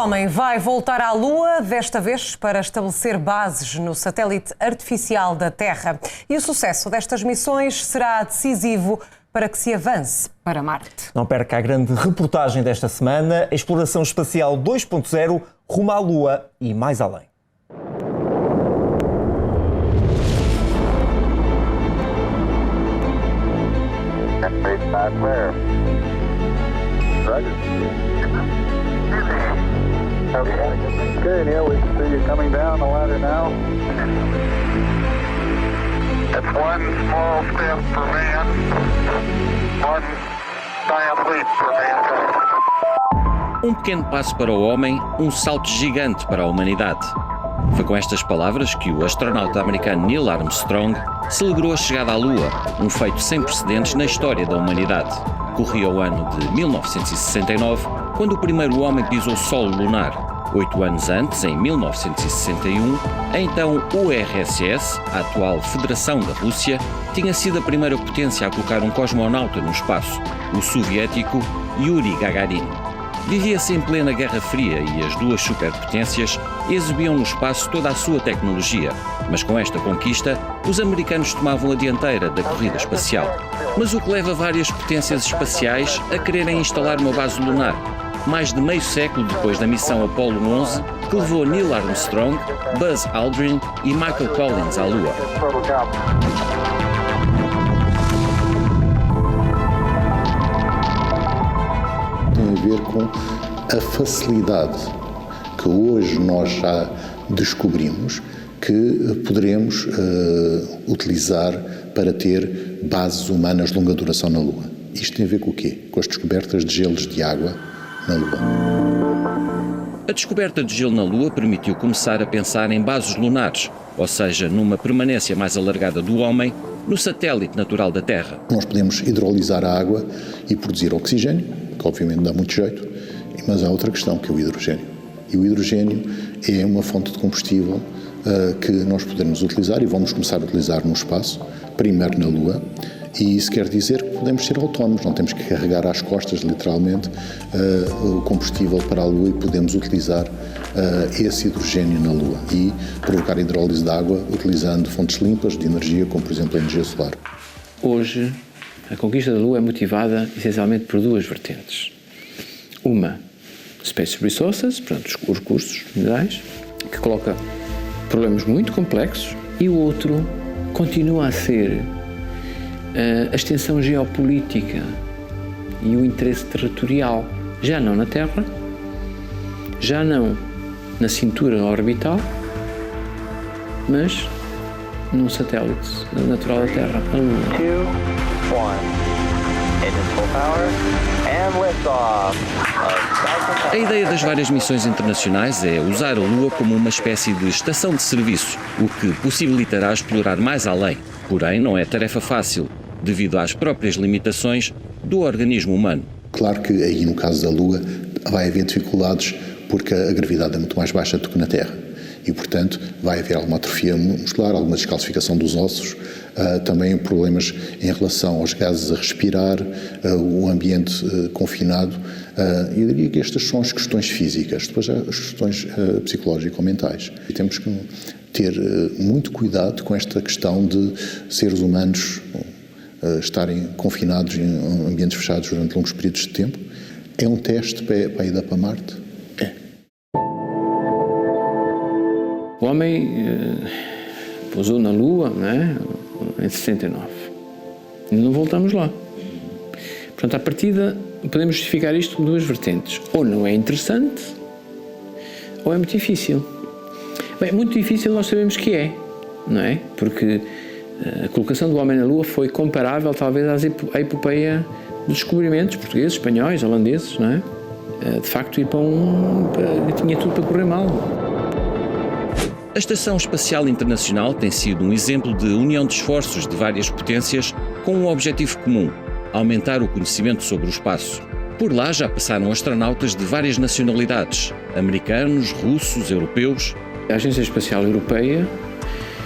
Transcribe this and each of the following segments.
homem vai voltar à Lua, desta vez para estabelecer bases no satélite artificial da Terra. E o sucesso destas missões será decisivo para que se avance para Marte. Não perca a grande reportagem desta semana, a Exploração Espacial 2.0 rumo à Lua e mais além. Okay, Neil, we can see you coming down the ladder now. It's one small step for man, one giant leap for mankind. Um pequeno passo para o homem, um salto gigante para a humanidade. Foi com estas palavras que o astronauta americano Neil Armstrong celebrou a chegada à Lua, um feito sem precedentes na história da humanidade. Corria o ano de 1969, quando o primeiro homem pisou solo lunar. 8 anos antes, em 1961, a então URSS, a atual Federação da Rússia, tinha sido a primeira potência a colocar um cosmonauta no espaço, o soviético Yuri Gagarin. Vivia-se em plena Guerra Fria e as duas superpotências exibiam no espaço toda a sua tecnologia, mas com esta conquista, os americanos tomavam a dianteira da corrida espacial. Mas o que leva várias potências espaciais a quererem instalar uma base lunar? Mais de meio século depois da missão Apollo 11, que levou Neil Armstrong, Buzz Aldrin e Michael Collins à Lua. Tem a ver com a facilidade que hoje nós já descobrimos que poderemos utilizar para ter bases humanas de longa duração na Lua. Isto tem a ver com o quê? Com as descobertas de gelos de água na Lua. A descoberta de gelo na Lua permitiu começar a pensar em bases lunares, ou seja, numa permanência mais alargada do homem no satélite natural da Terra. Nós podemos hidrolisar a água e produzir oxigênio, que obviamente dá muito jeito, mas há outra questão, que é o hidrogênio. E o hidrogênio é uma fonte de combustível que nós podemos utilizar e vamos começar a utilizar no espaço, primeiro na Lua. E isso quer dizer que podemos ser autónomos, não temos que carregar às costas, literalmente, o combustível para a Lua e podemos utilizar esse hidrogênio na Lua e provocar a hidrólise de água utilizando fontes limpas de energia, como por exemplo a energia solar. Hoje, a conquista da Lua é motivada essencialmente por duas vertentes. Uma, Space Resources, portanto os recursos minerais, que coloca problemas muito complexos, e o outro continua a ser a extensão geopolítica e o interesse territorial, já não na Terra, já não na cintura orbital, mas num satélite natural da Terra, a Lua. 2, 1, engine full power, and liftoff. A ideia das várias missões internacionais é usar a Lua como uma espécie de estação de serviço, o que possibilitará explorar mais além. Porém, não é tarefa fácil, devido às próprias limitações do organismo humano. Claro que aí, no caso da Lua, vai haver dificuldades porque a gravidade é muito mais baixa do que na Terra. E, portanto, vai haver alguma atrofia muscular, alguma descalcificação dos ossos, também problemas em relação aos gases a respirar, o ambiente confinado. Eu diria que estas são as questões físicas, depois há as questões psicológico-mentais. E temos que ter muito cuidado com esta questão de seres humanos estarem confinados em ambientes fechados durante longos períodos de tempo. É um teste para a ida para Marte? É. O homem pousou na Lua, não é? Em 69. E não voltamos lá. Portanto, à partida, podemos justificar isto com duas vertentes. Ou não é interessante, ou é muito difícil. Bem, muito difícil nós sabemos que é, não é? Porque a colocação do homem na Lua foi comparável, talvez, à epopeia dos descobrimentos portugueses, espanhóis, holandeses, não é? De facto, tinha tudo para correr mal. A Estação Espacial Internacional tem sido um exemplo de união de esforços de várias potências com um objetivo comum: aumentar o conhecimento sobre o espaço. Por lá já passaram astronautas de várias nacionalidades: americanos, russos, europeus. A Agência Espacial Europeia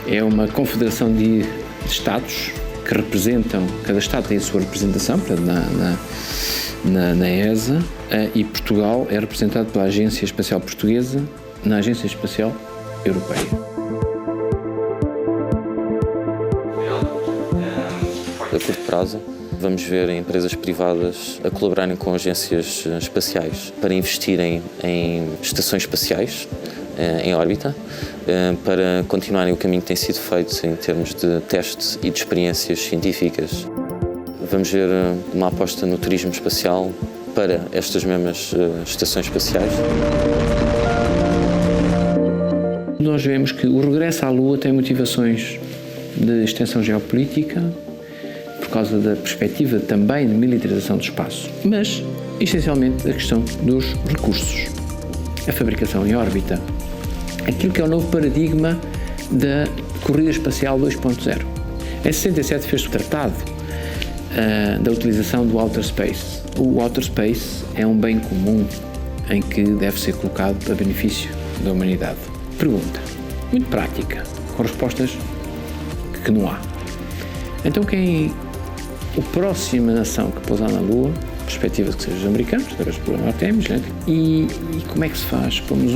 é uma confederação de Estados que representam, cada Estado tem a sua representação, portanto, na ESA, e Portugal é representado pela Agência Espacial Portuguesa na Agência Espacial Europeia. A curto prazo, vamos ver empresas privadas a colaborarem com agências espaciais para investirem em estações espaciais em órbita, para continuarem o caminho que tem sido feito em termos de testes e de experiências científicas. Vamos ver uma aposta no turismo espacial para estas mesmas estações espaciais. Nós vemos que o regresso à Lua tem motivações de extensão geopolítica, por causa da perspectiva também de militarização do espaço, mas, essencialmente, a questão dos recursos, a fabricação em órbita, aquilo que é o novo paradigma da corrida espacial 2.0. Em 67 fez-se o tratado da utilização do outer space. O outer space é um bem comum em que deve ser colocado para benefício da humanidade. Pergunta, muito prática, com respostas que não há. Então a próxima nação que pousar na Lua, perspectiva de que sejam os americanos, através do programa Artemis, né? E como é que se faz? Pomos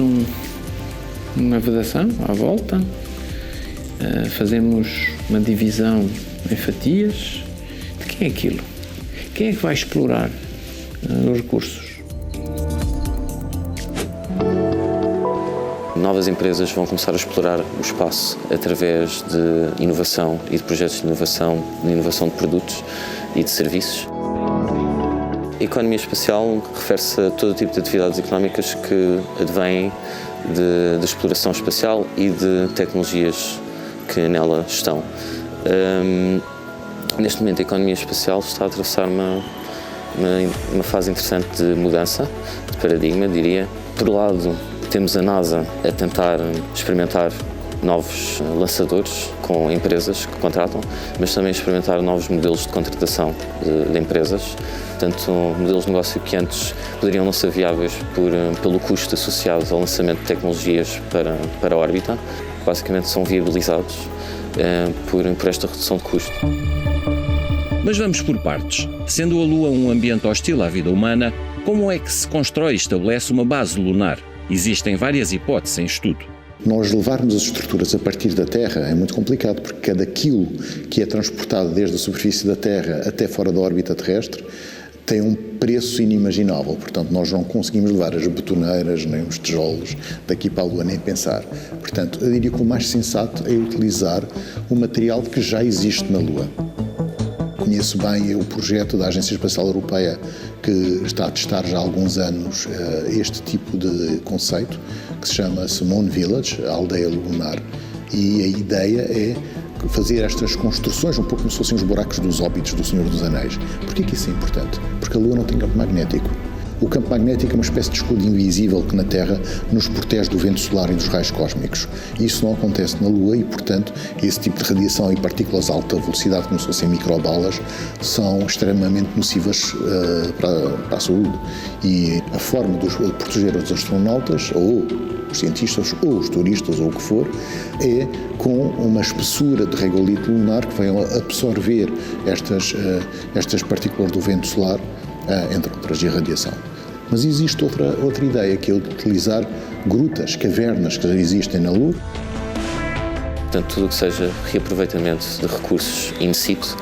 uma vedação à volta, fazemos uma divisão em fatias. De quem é aquilo? Quem é que vai explorar os recursos? Novas empresas vão começar a explorar o espaço através de inovação e de projetos de inovação de produtos e de serviços. A economia espacial refere-se a todo tipo de atividades económicas que advêm de exploração espacial e de tecnologias que nela estão. Neste momento, a economia espacial está a atravessar uma fase interessante de mudança, de paradigma, diria. Por um lado, temos a NASA a tentar experimentar novos lançadores com empresas que contratam, mas também experimentar novos modelos de contratação de empresas. Portanto, modelos de negócio que antes poderiam não ser viáveis pelo custo associado ao lançamento de tecnologias para a órbita, basicamente são viabilizados por esta redução de custo. Mas vamos por partes. Sendo a Lua um ambiente hostil à vida humana, como é que se constrói e estabelece uma base lunar? Existem várias hipóteses em estudo. Nós levarmos as estruturas a partir da Terra é muito complicado, porque cada quilo que é transportado desde a superfície da Terra até fora da órbita terrestre tem um preço inimaginável. Portanto, nós não conseguimos levar as betoneiras, nem os tijolos daqui para a Lua, nem pensar. Portanto, eu diria que o mais sensato é utilizar o material que já existe na Lua. Conheço bem o projeto da Agência Espacial Europeia, que está a testar já há alguns anos este tipo de conceito, que se chama Moon Village, a aldeia lunar, e a ideia é fazer estas construções um pouco como se fossem os buracos dos hóbitos do Senhor dos Anéis. Porquê que isso é importante? Porque a Lua não tem campo magnético. O campo magnético é uma espécie de escudo invisível que na Terra nos protege do vento solar e dos raios cósmicos. Isso não acontece na Lua e, portanto, esse tipo de radiação e partículas de alta velocidade, como se fossem microbalas, são extremamente nocivas para a saúde. E a forma de proteger os astronautas, ou os cientistas, ou os turistas, ou o que for, é com uma espessura de regolito lunar que vai absorver estas partículas do vento solar, entre outras, de radiação. Mas existe outra ideia, que é utilizar grutas, cavernas que já existem na Lua. Portanto, tudo o que seja reaproveitamento de recursos in situ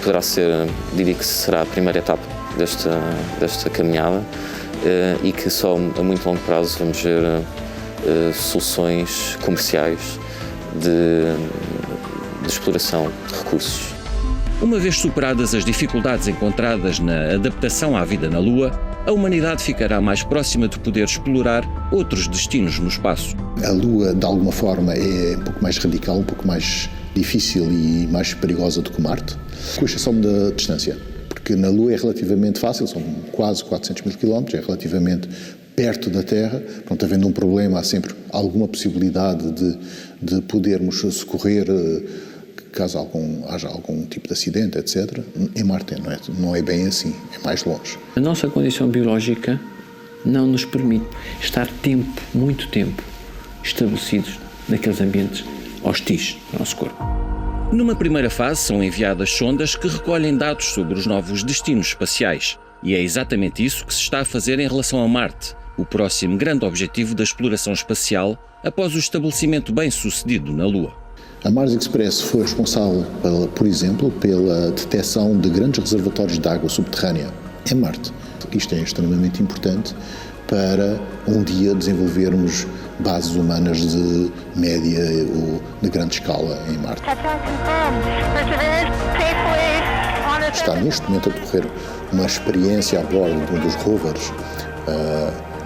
poderá ser, diria que será a primeira etapa desta caminhada, e que só a muito longo prazo vamos ver soluções comerciais de exploração de recursos. Uma vez superadas as dificuldades encontradas na adaptação à vida na Lua, a humanidade ficará mais próxima de poder explorar outros destinos no espaço. A Lua, de alguma forma, é um pouco mais radical, um pouco mais difícil e mais perigosa do que Marte, com exceção da distância. Porque na Lua é relativamente fácil, são quase 400 mil quilómetros, é relativamente perto da Terra. Pronto, havendo um problema, há sempre alguma possibilidade de podermos socorrer caso haja algum tipo de acidente, etc. Em Marte não é bem assim, é mais longe. A nossa condição biológica não nos permite estar muito tempo, estabelecidos naqueles ambientes hostis do nosso corpo. Numa primeira fase são enviadas sondas que recolhem dados sobre os novos destinos espaciais. E é exatamente isso que se está a fazer em relação a Marte, o próximo grande objetivo da exploração espacial após o estabelecimento bem-sucedido na Lua. A Mars Express foi responsável, por exemplo, pela detecção de grandes reservatórios de água subterrânea em Marte. Isto é extremamente importante para um dia desenvolvermos bases humanas de média ou de grande escala em Marte. Está neste momento a decorrer uma experiência a bordo de um dos rovers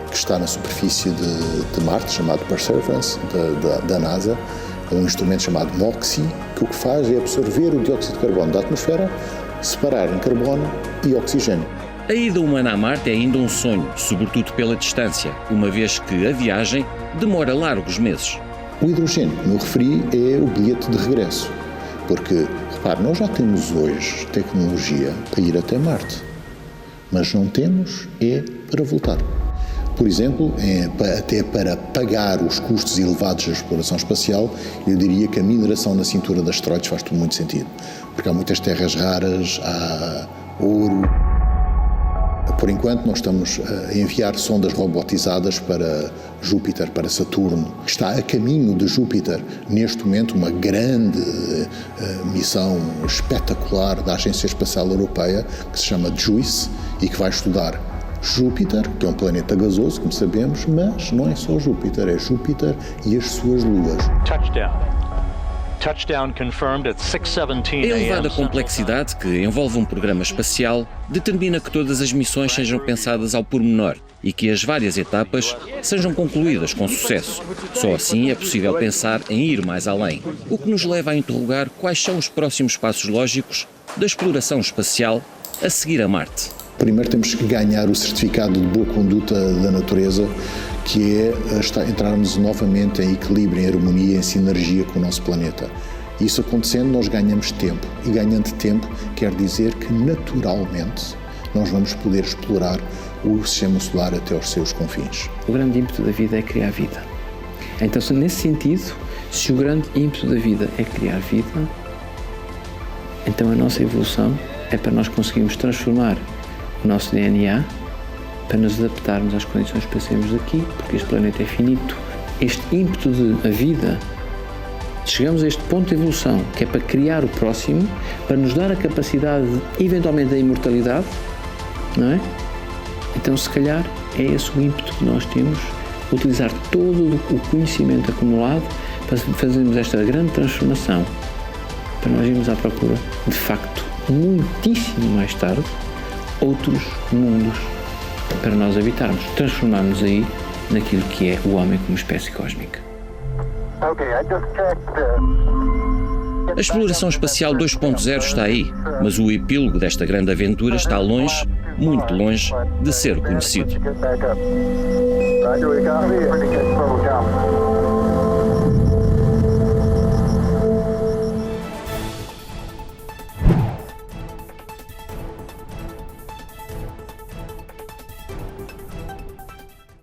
que está na superfície de Marte, chamado Perseverance, da NASA, um instrumento chamado MOXIE, que o que faz é absorver o dióxido de carbono da atmosfera, separar em carbono e oxigênio. A ida humana a Marte é ainda um sonho, sobretudo pela distância, uma vez que a viagem demora largos meses. O hidrogênio, como eu referi, é o bilhete de regresso. Porque, repare, nós já temos hoje tecnologia para ir até Marte, mas não temos é para voltar. Por exemplo, até para pagar os custos elevados da exploração espacial, eu diria que a mineração na cintura de asteroides faz muito sentido. Porque há muitas terras raras, há ouro. Por enquanto, nós estamos a enviar sondas robotizadas para Júpiter, para Saturno. Está a caminho de Júpiter, neste momento, uma grande missão espetacular da Agência Espacial Europeia, que se chama JUICE, e que vai estudar Júpiter, que é um planeta gasoso, como sabemos, mas não é só Júpiter, é Júpiter e as suas luas. A elevada complexidade que envolve um programa espacial determina que todas as missões sejam pensadas ao pormenor e que as várias etapas sejam concluídas com sucesso. Só assim é possível pensar em ir mais além, o que nos leva a interrogar quais são os próximos passos lógicos da exploração espacial a seguir a Marte. Primeiro temos que ganhar o certificado de boa conduta da natureza, que é entrarmos novamente em equilíbrio, em harmonia, em sinergia com o nosso planeta. Isso acontecendo, nós ganhamos tempo. E ganhando tempo quer dizer que, naturalmente, nós vamos poder explorar o sistema solar até aos seus confins. O grande ímpeto da vida é criar vida. Então, nesse sentido, se o grande ímpeto da vida é criar vida, então a nossa evolução é para nós conseguirmos transformar o nosso DNA para nos adaptarmos às condições para sairmos daqui, porque este planeta é finito. Este ímpeto de a vida, chegamos a este ponto de evolução, que é para criar o próximo, para nos dar a capacidade, eventualmente, da imortalidade, não é? Então, se calhar, é esse o ímpeto que nós temos, utilizar todo o conhecimento acumulado para fazermos esta grande transformação, para nós irmos à procura, de facto, muitíssimo mais tarde, outros mundos para nós habitarmos, transformarmos aí naquilo que é o homem como espécie cósmica. A exploração espacial 2.0 está aí, mas o epílogo desta grande aventura está longe, muito longe, de ser conhecido. Roger, we copy. Pretty good, slow down.